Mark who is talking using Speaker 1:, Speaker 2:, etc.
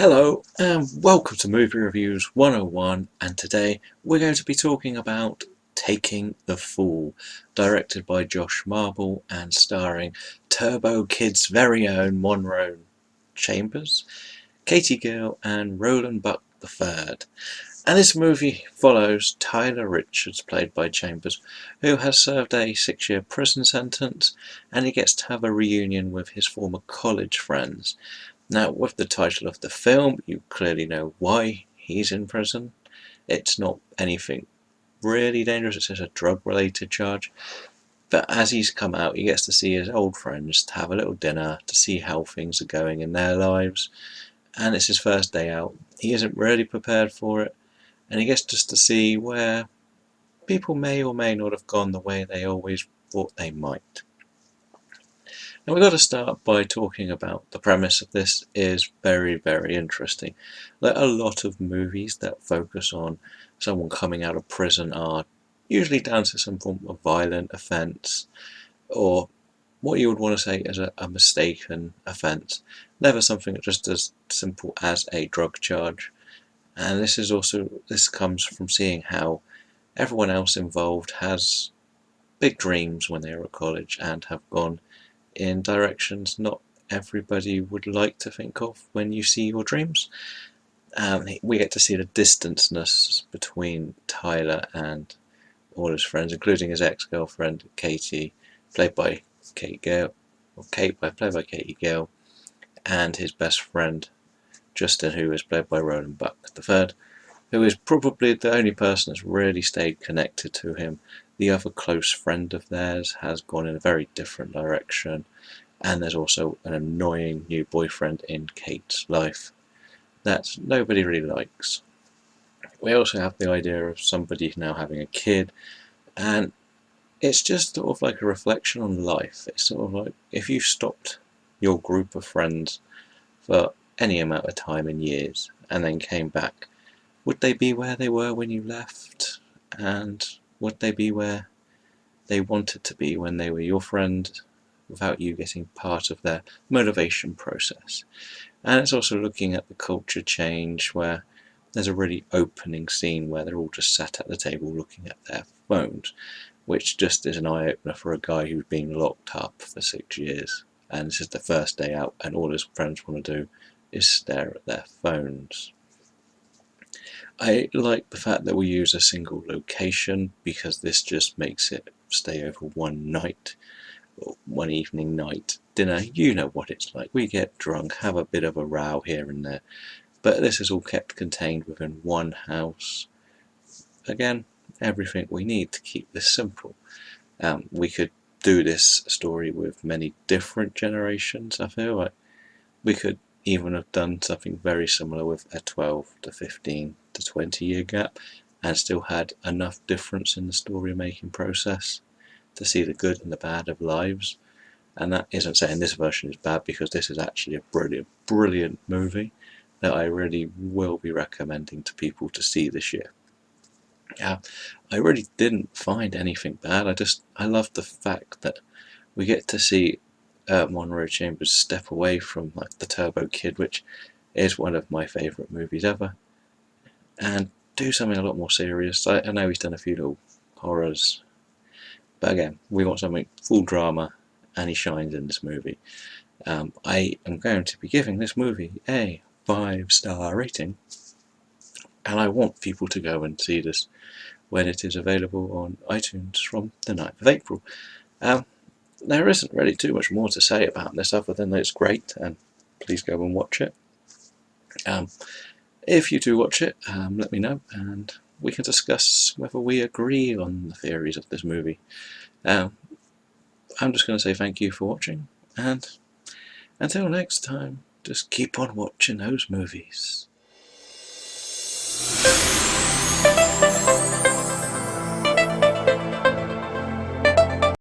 Speaker 1: Hello and welcome to Movie Reviews 101, and today we're going to be talking about Taking the Fall, directed by Josh Marble and starring Turbo Kid's very own Munro Chambers, Katie Gill and Roland Buck III. And this movie follows Tyler Richards, played by Chambers, who has served a 6-year prison sentence, and he gets to have a reunion with his former college friends. Now, with the title of the film, you clearly know why he's in prison. It's not anything really dangerous, it's just a drug-related charge. But as he's come out, he gets to see his old friends, to have a little dinner, to see how things are going in their lives. And it's his first day out. He isn't really prepared for it, and he gets just to see where people may or may not have gone the way they always thought they might. Now we've got to start by talking about the premise of this is very, very interesting. Like a lot of movies that focus on someone coming out of prison are usually down to some form of violent offence, or what you would want to say is a mistaken offence, never something just as simple as a drug charge. And this comes from seeing how everyone else involved has big dreams when they were at college and have gone in directions not everybody would like to think of when you see your dreams. We get to see the distanceness between Tyler and all his friends, including his ex-girlfriend Katie, played by Kate Gill, played by Katie Gill, and his best friend Justin, who is played by Roland Buck III, who is probably the only person that's really stayed connected to him. The other close friend of theirs has gone in a very different direction, and there's also an annoying new boyfriend in Kate's life that nobody really likes. We also have the idea of somebody now having a kid, and it's just sort of like a reflection on life. It's sort of like if you stopped your group of friends for any amount of time in years and then came back, would they be where they were when you left? And would they be where they wanted to be when they were your friend without you getting part of their motivation process? And it's also looking at the culture change, where there's a really opening scene where they're all just sat at the table looking at their phones, which just is an eye-opener for a guy who's been locked up for 6 years. And this is the first day out, and all his friends want to do is stare at their phones. I like the fact that we use a single location, because this just makes it stay over one night, or one evening night dinner. You know what it's like. We get drunk, have a bit of a row here and there, but this is all kept contained within one house. Again, everything we need to keep this simple. We could do this story with many different generations. I feel like we could even have done something very similar with a 12 to 15 to 20 year gap and still had enough difference in the story making process to see the good and the bad of lives. And that isn't saying this version is bad, because this is actually a brilliant, brilliant movie that I really will be recommending to people to see this year. I really didn't find anything bad. I love the fact that we get to see Munro Chambers step away from like the Turbo Kid, which is one of my favourite movies ever, and do something a lot more serious. I know he's done a few little horrors, but again, we want something full drama, and he shines in this movie. I am going to be giving this movie a 5-star rating, and I want people to go and see this when it is available on iTunes from the 9th of April. There isn't really too much more to say about this other than that it's great, and please go and watch it. If you do watch it, let me know, and we can discuss whether we agree on the theories of this movie. I'm just going to say thank you for watching, and until next time, just keep on watching those movies.